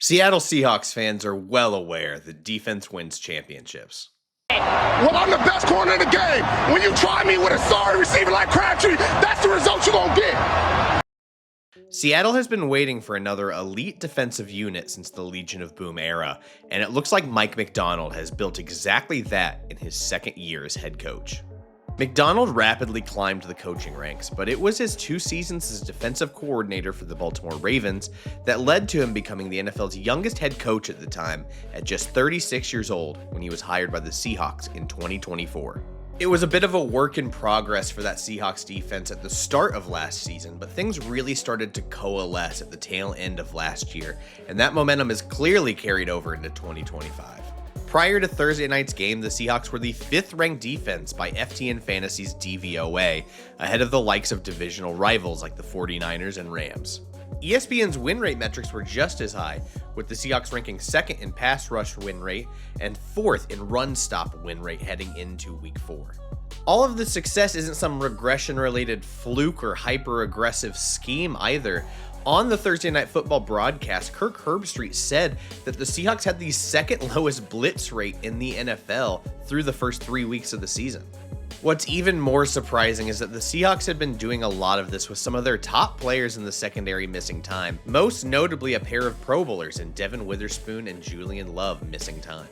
Seattle Seahawks fans are well aware that defense wins championships. Well, I'm the best corner in the game. When you try me with a sorry receiver like Crabtree, that's the result you're going to get. Seattle has been waiting for another elite defensive unit since the Legion of Boom era, and it looks like Mike Macdonald has built exactly that in his second year as head coach. Macdonald rapidly climbed the coaching ranks, but it was his 2 seasons as defensive coordinator for the Baltimore Ravens that led to him becoming the NFL's youngest head coach at the time, at just 36 years old when he was hired by the Seahawks in 2024. It was a bit of a work in progress for that Seahawks defense at the start of last season, but things really started to coalesce at the tail end of last year, and that momentum is clearly carried over into 2025. Prior to Thursday night's game, the Seahawks were the 5th-ranked defense by FTN Fantasy's DVOA, ahead of the likes of divisional rivals like the 49ers and Rams. ESPN's win rate metrics were just as high, with the Seahawks ranking 2nd in pass rush win rate and 4th in run stop win rate heading into week 4. All of this success isn't some regression-related fluke or hyper-aggressive scheme either. On the Thursday Night Football broadcast, Kirk Herbstreit said that the Seahawks had the 2nd lowest blitz rate in the NFL through the first 3 weeks of the season. What's even more surprising is that the Seahawks had been doing a lot of this with some of their top players in the secondary missing time, most notably a pair of Pro Bowlers in Devin Witherspoon and Julian Love missing time.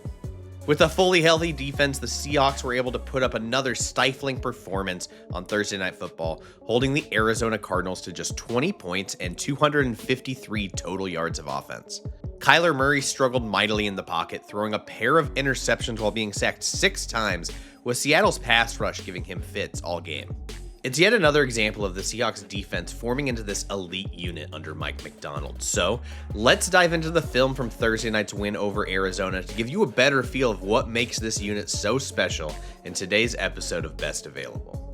With a fully healthy defense, the Seahawks were able to put up another stifling performance on Thursday Night Football, holding the Arizona Cardinals to just 20 points and 253 total yards of offense. Kyler Murray struggled mightily in the pocket, throwing a pair of interceptions while being sacked 6 times, with Seattle's pass rush giving him fits all game. It's yet another example of the Seahawks defense forming into this elite unit under Mike Macdonald. So let's dive into the film from Thursday night's win over Arizona to give you a better feel of what makes this unit so special in today's episode of Best Available.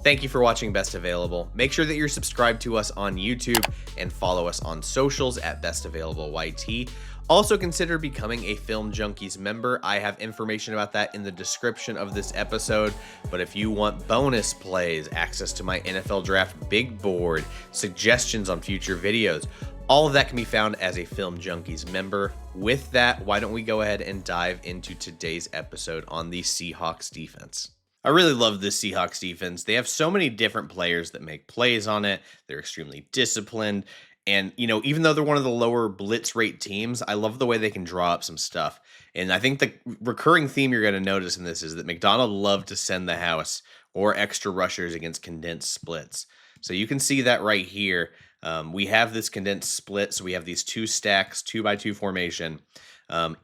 Thank you for watching Best Available. Make sure that you're subscribed to us on YouTube and follow us on socials at Best Available YT. Also consider becoming a Film Junkies member. I have information about that in the description of this episode, but if you want bonus plays, access to my NFL Draft Big Board, suggestions on future videos, all of that can be found as a Film Junkies member. With that, why don't we go ahead and dive into today's episode on the Seahawks defense. I really love this Seahawks defense. They have so many different players that make plays on it. They're extremely disciplined. And, even though they're one of the lower blitz rate teams, I love the way they can draw up some stuff. And I think the recurring theme you're going to notice in this is that Macdonald loved to send the house or extra rushers against condensed splits. So you can see that right here. We have this condensed split. So we have these 2 stacks, 2x2 formation, on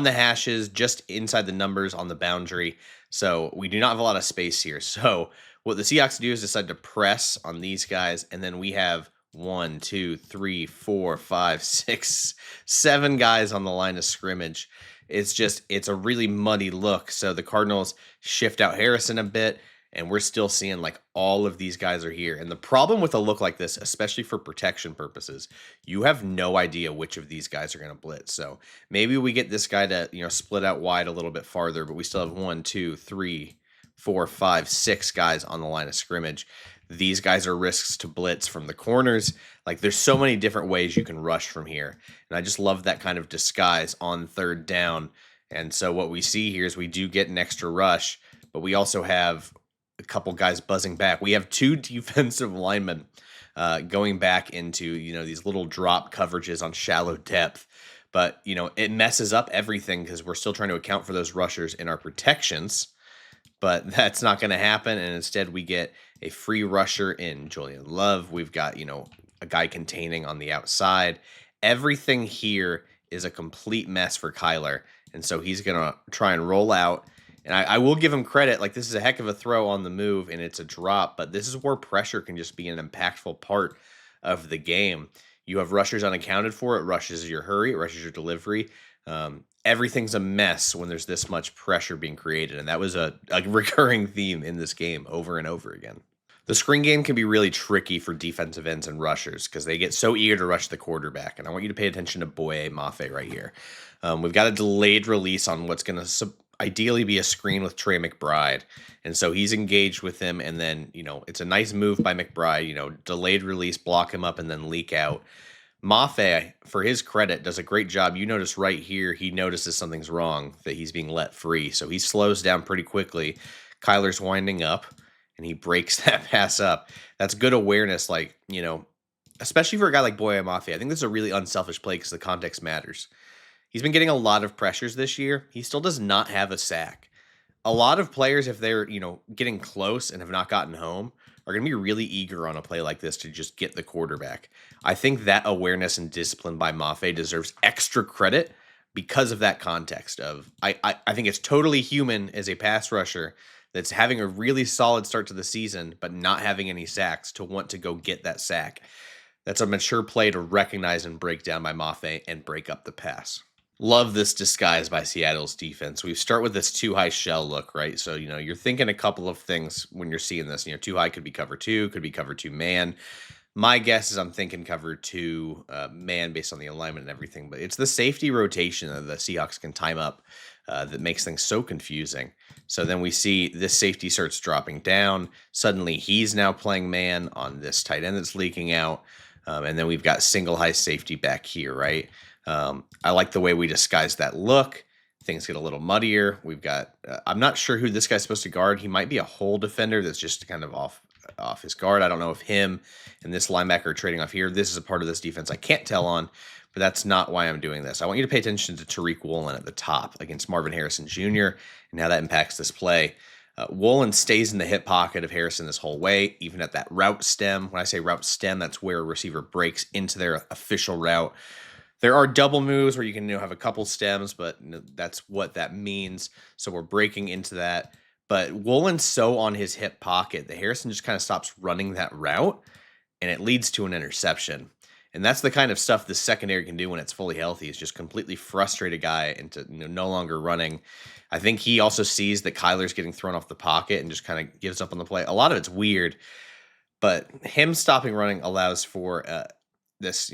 the hashes, just inside the numbers on the boundary. So we do not have a lot of space here. So what the Seahawks do is decide to press on these guys. And then we have 1, 2, 3, 4, 5, 6, 7 guys on the line of scrimmage. It's a really muddy look. So the Cardinals shift out Harrison a bit, and we're still seeing all of these guys are here. And the problem with a look like this, especially for protection purposes, you have no idea which of these guys are going to blitz. So maybe we get this guy to, split out wide a little bit farther, but we still have 1, 2, 3, 4, 5, 6 guys on the line of scrimmage. These guys are risks to blitz from the corners. There's so many different ways you can rush from here. And I just love that kind of disguise on 3rd down. And so what we see here is we do get an extra rush, but we also have a couple guys buzzing back. We have 2 defensive linemen going back into, these little drop coverages on shallow depth. But, it messes up everything because we're still trying to account for those rushers in our protections. But that's not going to happen, and instead we get a free rusher in Julian Love. We've got, a guy containing on the outside. Everything here is a complete mess for Kyler, and so he's going to try and roll out. And I will give him credit. This is a heck of a throw on the move, and it's a drop, but this is where pressure can just be an impactful part of the game. You have rushers unaccounted for. It rushes your hurry. It rushes your delivery. Everything's a mess when there's this much pressure being created, and that was a recurring theme in this game over and over again. The screen game can be really tricky for defensive ends and rushers because they get so eager to rush the quarterback, and I want you to pay attention to Boye Mafe right here. We've got a delayed release on what's going to ideally be a screen with Trey McBride. And so he's engaged with him. And then, it's a nice move by McBride, delayed release, block him up, and then leak out. Mafe, for his credit, does a great job. You notice right here, he notices something's wrong, that he's being let free. So he slows down pretty quickly. Kyler's winding up, and he breaks that pass up. That's good awareness, especially for a guy like Boye Mafe. I think this is a really unselfish play because the context matters. He's been getting a lot of pressures this year. He still does not have a sack. A lot of players, if they're, getting close and have not gotten home, are going to be really eager on a play like this to just get the quarterback. I think that awareness and discipline by Mafe deserves extra credit because of that context of, I think it's totally human as a pass rusher that's having a really solid start to the season, but not having any sacks to want to go get that sack. That's a mature play to recognize and break down by Mafe and break up the pass. Love this disguise by Seattle's defense. We start with this too high shell look, right? So, you're thinking a couple of things when you're seeing this. Too high could be cover two, could be cover two man. My guess is I'm thinking cover two man based on the alignment and everything, but it's the safety rotation that the Seahawks can time up that makes things so confusing. So then we see this safety starts dropping down. Suddenly he's now playing man on this tight end that's leaking out. And then we've got single high safety back here, right? I like the way we disguise that look. Things get a little muddier. We've got, I'm not sure who this guy's supposed to guard. He might be a hole defender that's just kind of off his guard. I don't know if him and this linebacker are trading off here. This is a part of this defense I can't tell on, but that's not why I'm doing this. I want you to pay attention to Tariq Woolen at the top against Marvin Harrison Jr. and how that impacts this play. Woolen stays in the hip pocket of Harrison this whole way, even at that route stem. When I say route stem, that's where a receiver breaks into their official route. There are double moves where you can have a couple stems, but that's what that means. So we're breaking into that. But Woolen's so on his hip pocket that Harrison just kind of stops running that route, and it leads to an interception. And that's the kind of stuff the secondary can do when it's fully healthy, is just completely frustrate a guy into no longer running. I think he also sees that Kyler's getting thrown off the pocket and just kind of gives up on the play. A lot of it's weird, but him stopping running allows for this,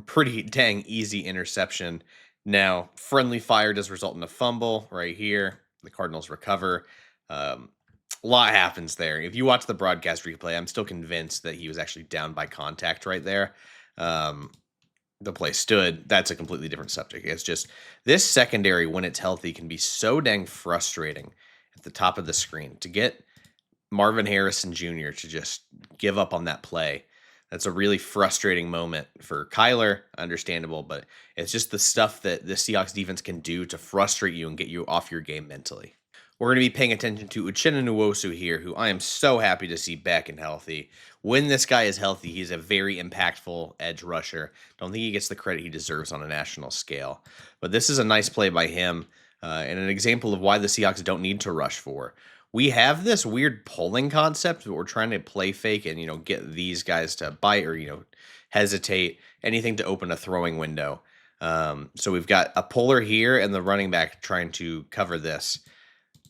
pretty dang easy interception. Now, friendly fire does result in a fumble right here. The Cardinals recover. A lot happens there. If you watch the broadcast replay, I'm still convinced that he was actually down by contact right there. The play stood. That's a completely different subject. It's just this secondary, when it's healthy, can be so dang frustrating at the top of the screen. To get Marvin Harrison Jr. to just give up on that play, that's a really frustrating moment for Kyler, understandable, but it's just the stuff that the Seahawks defense can do to frustrate you and get you off your game mentally. We're going to be paying attention to Uchenna Nwosu here, who I am so happy to see back and healthy. When this guy is healthy, he's a very impactful edge rusher. Don't think he gets the credit he deserves on a national scale. But this is a nice play by him and an example of why the Seahawks don't need to rush for. We have this weird pulling concept that we're trying to play fake and, get these guys to bite or, hesitate, anything to open a throwing window. So we've got a puller here and the running back trying to cover this.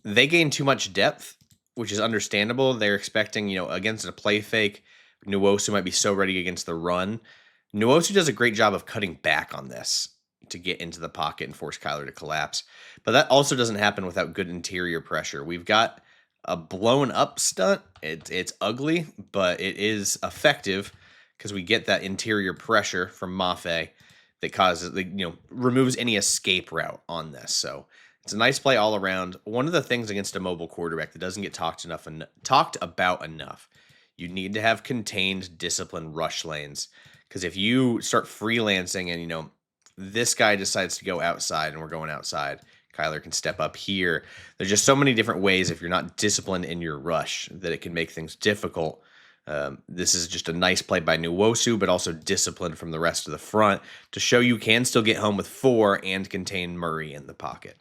They gain too much depth, which is understandable. They're expecting, against a play fake, Nwosu might be so ready against the run. Nwosu does a great job of cutting back on this to get into the pocket and force Kyler to collapse. But that also doesn't happen without good interior pressure. We've got a blown up stunt. It's ugly, but it is effective because we get that interior pressure from Mafe that causes, removes any escape route on this. So it's a nice play all around. One of the things against a mobile quarterback that doesn't get talked about enough, you need to have contained, disciplined rush lanes. Because if you start freelancing and, this guy decides to go outside and we're going outside, Kyler can step up here. There's just so many different ways if you're not disciplined in your rush that it can make things difficult. This is just a nice play by Nwosu, but also disciplined from the rest of the front to show you can still get home with 4 and contain Murray in the pocket.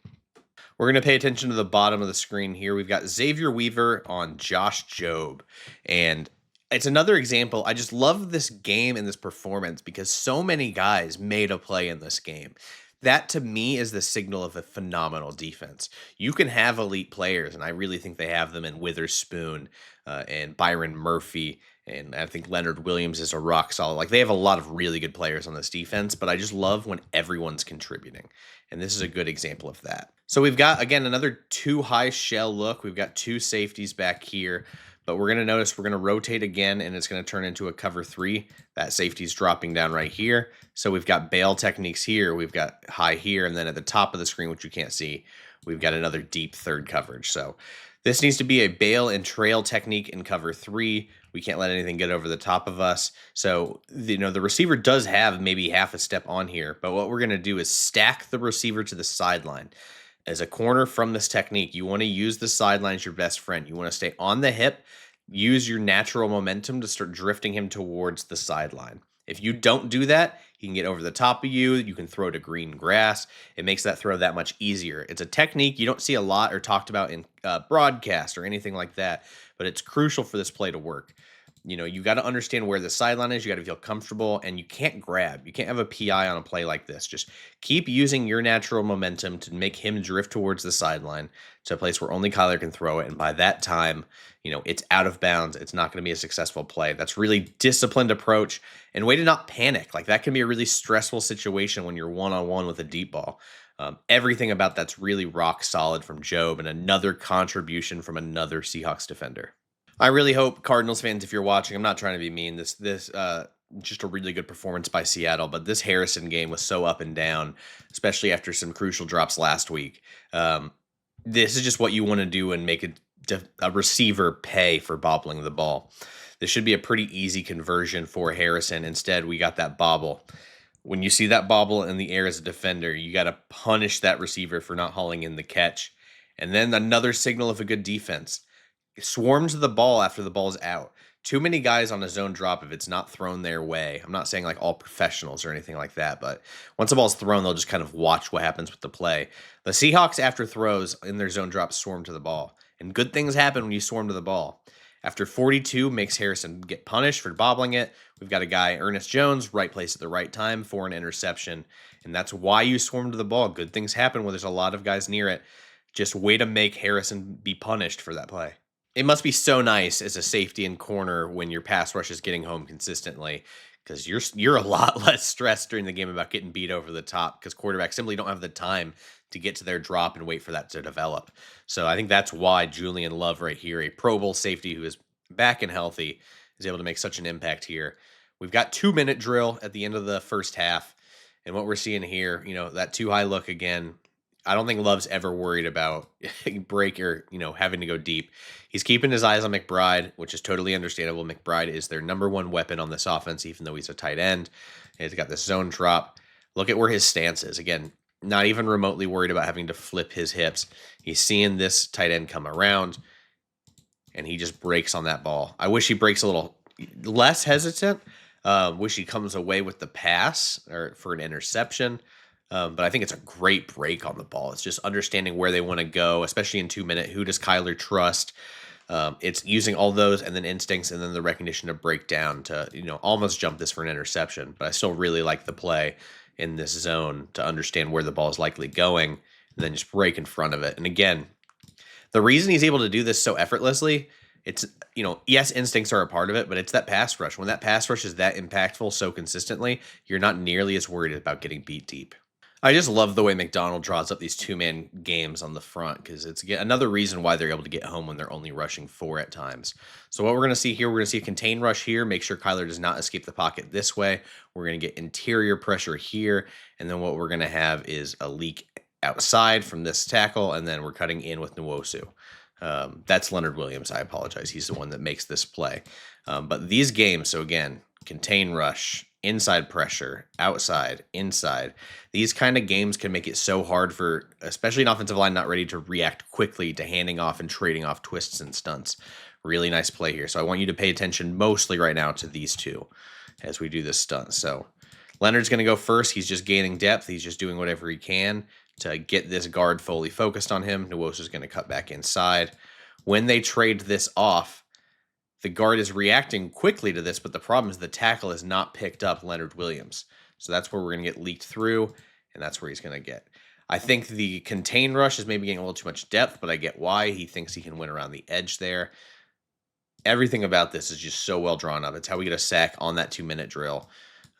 We're going to pay attention to the bottom of the screen here. We've got Xavier Weaver on Josh Jobe. And it's another example. I just love this game and this performance because so many guys made a play in this game. That, to me, is the signal of a phenomenal defense. You can have elite players, and I really think they have them in Witherspoon and Byron Murphy And I think Leonard Williams is a rock solid. Like, they have a lot of really good players on this defense, but I just love when everyone's contributing. And this is a good example of that. So we've got, again, another 2 high shell look. We've got 2 safeties back here, but we're going to notice we're going to rotate again, and it's going to turn into a cover 3. That safety's dropping down right here. So we've got bail techniques here. We've got high here, and then at the top of the screen, which you can't see, we've got another deep third coverage. So this needs to be a bail and trail technique in cover 3. We can't let anything get over the top of us. So, the receiver does have maybe half a step on here, but what we're going to do is stack the receiver to the sideline. As a corner from this technique, you want to use the sideline as your best friend. You want to stay on the hip, use your natural momentum to start drifting him towards the sideline. If you don't do that, he can get over the top of you. You can throw to green grass. It makes that throw that much easier. It's a technique you don't see a lot or talked about in broadcast or anything like that, but it's crucial for this play to work. You got to understand where the sideline is. You got to feel comfortable, and you can't grab. You can't have a PI on a play like this. Just keep using your natural momentum to make him drift towards the sideline to a place where only Kyler can throw it. And by that time, it's out of bounds. It's not going to be a successful play. That's really disciplined approach and way to not panic. Like, that can be a really stressful situation when you're one-on-one with a deep ball. Everything about that's really rock solid from Job, and another contribution from another Seahawks defender. I really hope, Cardinals fans, if you're watching, I'm not trying to be mean, this just a really good performance by Seattle, but this Harrison game was so up and down, especially after some crucial drops last week. This is just what you want to do and make a receiver pay for bobbling the ball. This should be a pretty easy conversion for Harrison. Instead, we got that bobble. When you see that bobble in the air as a defender, you got to punish that receiver for not hauling in the catch. And then another signal of a good defense. Swarm to the ball after the ball's out. Too many guys on a zone drop if it's not thrown their way. I'm not saying like all professionals or anything like that, but once the ball's thrown, they'll just kind of watch what happens with the play. The Seahawks, after throws in their zone drops, swarm to the ball. And good things happen when you swarm to the ball. After 42 makes Harrison get punished for bobbling it. We've got a guy, Ernest Jones, right place at the right time for an interception. And that's why you swarm to the ball. Good things happen when there's a lot of guys near it. Just way to make Harrison be punished for that play. It must be so nice as a safety and corner when your pass rush is getting home consistently, because you're a lot less stressed during the game about getting beat over the top, because quarterbacks simply don't have the time to get to their drop and wait for that to develop. So I think that's why Julian Love right here, a Pro Bowl safety who is back and healthy, is able to make such an impact here. We've got 2-minute drill at the end of the first half, and what we're seeing here, that too high look again. I don't think Love's ever worried about break or, having to go deep. He's keeping his eyes on McBride, which is totally understandable. McBride is their number one weapon on this offense, even though he's a tight end. He's got this zone drop. Look at where his stance is. Again, not even remotely worried about having to flip his hips. He's seeing this tight end come around, and he just breaks on that ball. I wish he breaks a little less hesitant. Wish he comes away with the pass or for an interception. But I think it's a great break on the ball. It's just understanding where they want to go, especially in 2 minute. Who does Kyler trust? It's using all those and then instincts and then the recognition to break down to, almost jump this for an interception. But I still really like the play in this zone to understand where the ball is likely going and then just break in front of it. And again, the reason he's able to do this so effortlessly, it's, yes, instincts are a part of it, but it's that pass rush. When that pass rush is that impactful so consistently, you're not nearly as worried about getting beat deep. I just love the way Macdonald draws up these 2-man games on the front, because it's another reason why they're able to get home when they're only rushing 4 at times. So what we're going to see here, we're going to see a contain rush here, make sure Kyler does not escape the pocket this way. We're going to get interior pressure here, and then what we're going to have is a leak outside from this tackle, and then we're cutting in with Nwosu. That's Leonard Williams. I apologize. He's the one that makes this play. But these games, so again, contain rush, inside pressure, outside, inside. These kind of games can make it so hard for, especially an offensive line not ready to react quickly to handing off and trading off twists and stunts. Really nice play here. So I want you to pay attention mostly right now to these two as we do this stunt. So Leonard's going to go first. He's just gaining depth. He's just doing whatever he can to get this guard fully focused on him. Nwosu's going to cut back inside. When they trade this off, the guard is reacting quickly to this, but the problem is the tackle has not picked up Leonard Williams. So that's where we're going to get leaked through, and that's where he's going to get. I think the contain rush is maybe getting a little too much depth, but I get why. He thinks he can win around the edge there. Everything about this is just so well drawn up. It's how we get a sack on that 2-minute drill.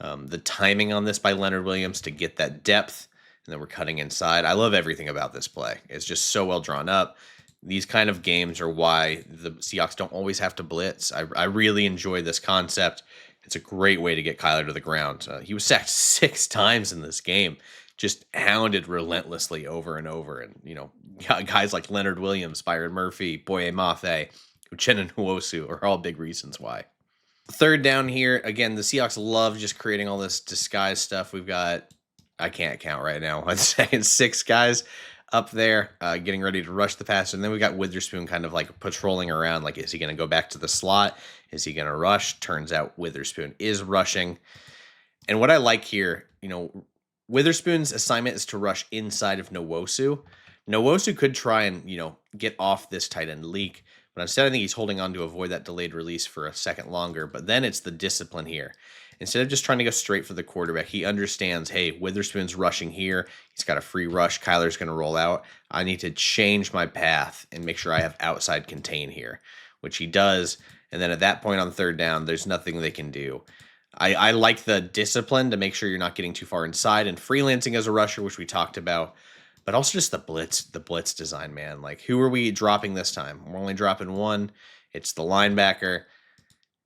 The timing on this by Leonard Williams to get that depth, and then we're cutting inside. I love everything about this play. It's just so well drawn up. These kind of games are why the Seahawks don't always have to blitz. I really enjoy this concept. It's a great way to get Kyler to the ground. He was sacked 6 times in this game, just hounded relentlessly over and over. And, guys like Leonard Williams, Byron Murphy, Boye Mafe, Uchenna Nwosu are all big reasons why. Third down here, again, the Seahawks love just creating all this disguise stuff. We've got, I can't count right now, I'd say 6 guys up there getting ready to rush the passer. And then we got Witherspoon kind of like patrolling around. Like, is he going to go back to the slot? Is he going to rush? Turns out Witherspoon is rushing. And what I like here, Witherspoon's assignment is to rush inside of Nwosu. Nwosu could try and, get off this tight end leak. But instead, I think he's holding on to avoid that delayed release for a second longer. But then it's the discipline here. Instead of just trying to go straight for the quarterback, he understands, hey, Witherspoon's rushing here. He's got a free rush. Kyler's going to roll out. I need to change my path and make sure I have outside contain here, which he does. And then at that point on third down, there's nothing they can do. I like the discipline to make sure you're not getting too far inside and freelancing as a rusher, which we talked about. But also just the blitz design, man. Like, who are we dropping this time? We're only dropping one. It's the linebacker.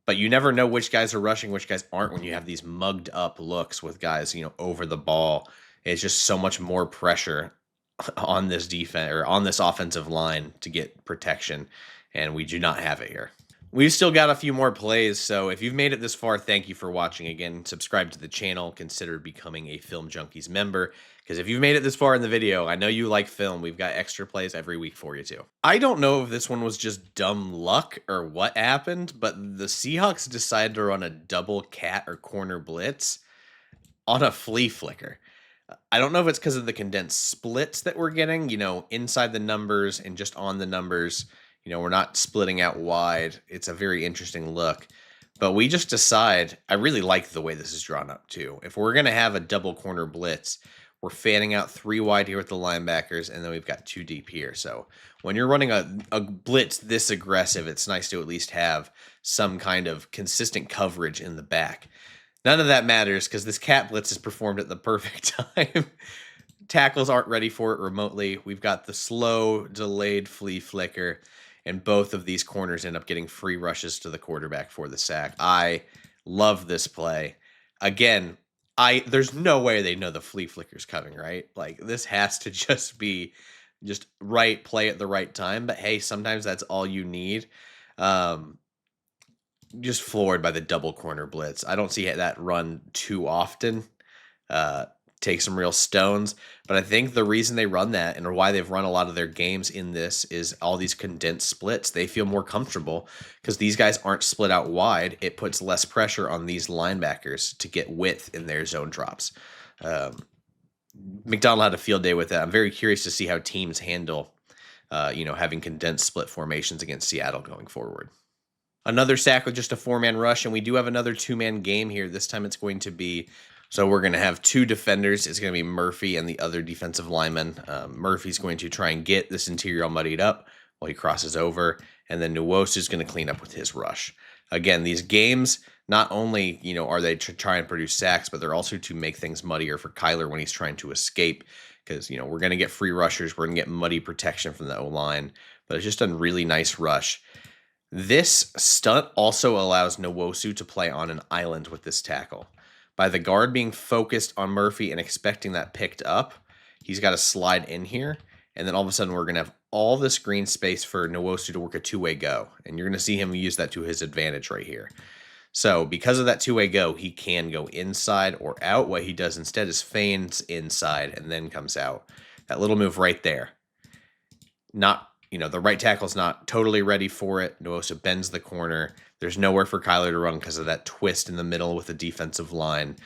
But you never know which guys are rushing, which guys aren't when you have these mugged up looks with guys, over the ball. It's just so much more pressure on this defense or on this offensive line to get protection. And we do not have it here. We've still got a few more plays, so if you've made it this far, thank you for watching. Again, subscribe to the channel, consider becoming a Film Junkies member, because if you've made it this far in the video, I know you like film. We've got extra plays every week for you too. I don't know if this one was just dumb luck or what happened, but the Seahawks decided to run a double cat or corner blitz on a flea flicker. I don't know if it's because of the condensed splits that we're getting, inside the numbers and just on the numbers. We're not splitting out wide. It's a very interesting look. But we just decide, I really like the way this is drawn up too. If we're going to have a double corner blitz, we're fanning out 3 wide here with the linebackers, and then we've got 2 deep here. So when you're running a blitz this aggressive, it's nice to at least have some kind of consistent coverage in the back. None of that matters because this cat blitz is performed at the perfect time. Tackles aren't ready for it remotely. We've got the slow, delayed flea flicker. And both of these corners end up getting free rushes to the quarterback for the sack. I love this play. Again, there's no way they know the flea flicker's coming, right? Like, this has to just be just right play at the right time. But hey, sometimes that's all you need. Just floored by the double corner blitz. I don't see that run too often. Take some real stones. But I think the reason they run that and why they've run a lot of their games in this is all these condensed splits. They feel more comfortable because these guys aren't split out wide. It puts less pressure on these linebackers to get width in their zone drops. Macdonald had a field day with that. I'm very curious to see how teams handle, having condensed split formations against Seattle going forward. Another sack with just a 4-man rush, and we do have another 2-man game here. This time it's going to be... So we're going to have 2 defenders. It's going to be Murphy and the other defensive lineman. Murphy's going to try and get this interior all muddied up while he crosses over. And then Nwosu is going to clean up with his rush. Again, these games, not only are they to try and produce sacks, but they're also to make things muddier for Kyler when he's trying to escape. Because, we're going to get free rushers. We're going to get muddy protection from the O-line. But it's just a really nice rush. This stunt also allows Nwosu to play on an island with this tackle. By the guard being focused on Murphy and expecting that picked up, he's got to slide in here. And then all of a sudden, we're going to have all this green space for Nwosu to work a 2-way go. And you're going to see him use that to his advantage right here. So because of that 2-way go, he can go inside or out. What he does instead is feigns inside and then comes out. That little move right there. The right tackle's not totally ready for it. Nwosu bends the corner. There's nowhere for Kyler to run because of that twist in the middle with the defensive line.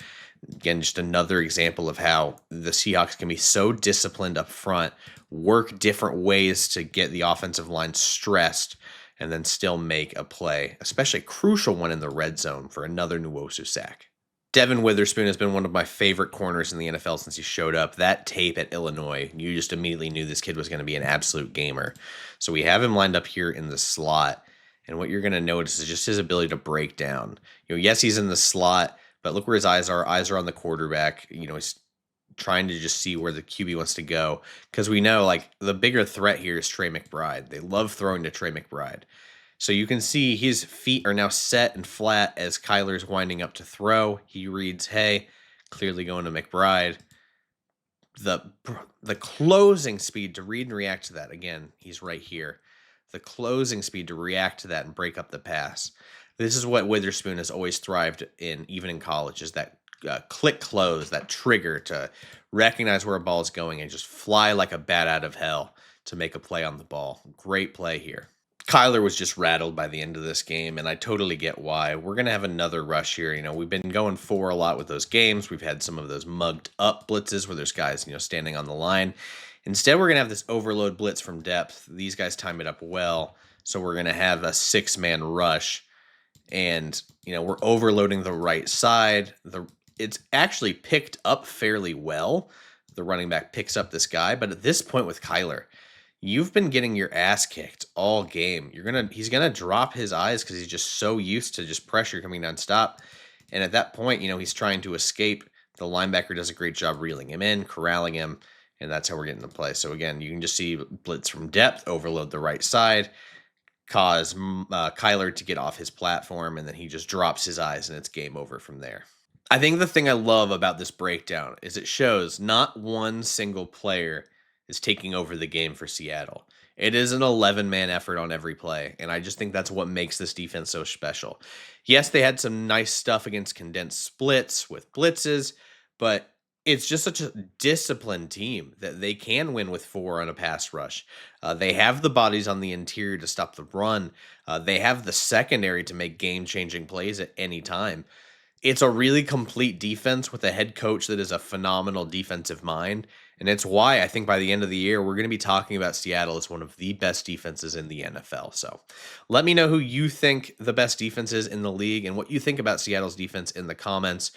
Again, just another example of how the Seahawks can be so disciplined up front, work different ways to get the offensive line stressed, and then still make a play, especially a crucial one in the red zone for another Nwosu sack. Devin Witherspoon has been one of my favorite corners in the NFL since he showed up. That tape at Illinois, you just immediately knew this kid was going to be an absolute gamer. So we have him lined up here in the slot. And what you're going to notice is just his ability to break down. Yes, he's in the slot, but look where his eyes are. Eyes are on the quarterback. He's trying to just see where the QB wants to go. Because we know, like, the bigger threat here is Trey McBride. They love throwing to Trey McBride. So you can see his feet are now set and flat as Kyler's winding up to throw. He reads, hey, clearly going to McBride. The closing speed to read and react to that, again, he's right here. The closing speed to react to that and break up the pass. This is what Witherspoon has always thrived in, even in college, is that click close, that trigger to recognize where a ball is going and just fly like a bat out of hell to make a play on the ball. Great play here. Kyler was just rattled by the end of this game, and I totally get why. We're going to have another rush here. We've been going for a lot with those games. We've had some of those mugged up blitzes where there's guys, standing on the line. Instead, we're going to have this overload blitz from depth. These guys time it up well, so we're going to have a 6-man rush, and, we're overloading the right side. It's actually picked up fairly well. The running back picks up this guy, but at this point with Kyler, you've been getting your ass kicked all game. He's gonna drop his eyes because he's just so used to just pressure coming nonstop. And at that point, he's trying to escape. The linebacker does a great job reeling him in, corralling him, and that's how we're getting to play. So again, you can just see blitz from depth, overload the right side, cause Kyler to get off his platform, and then he just drops his eyes, and it's game over from there. I think the thing I love about this breakdown is it shows not one single player is taking over the game for Seattle. It is an 11-man effort on every play, and I just think that's what makes this defense so special. Yes, they had some nice stuff against condensed splits with blitzes, but it's just such a disciplined team that they can win with 4 on a pass rush. They have the bodies on the interior to stop the run. They have the secondary to make game-changing plays at any time. It's a really complete defense with a head coach that is a phenomenal defensive mind. And it's why I think by the end of the year, we're going to be talking about Seattle as one of the best defenses in the NFL. So let me know who you think the best defense is in the league and what you think about Seattle's defense in the comments.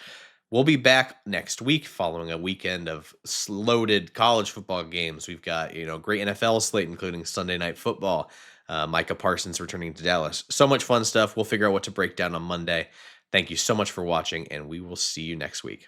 We'll be back next week following a weekend of loaded college football games. We've got, great NFL slate, including Sunday Night Football. Micah Parsons returning to Dallas. So much fun stuff. We'll figure out what to break down on Monday. Thank you so much for watching, and we will see you next week.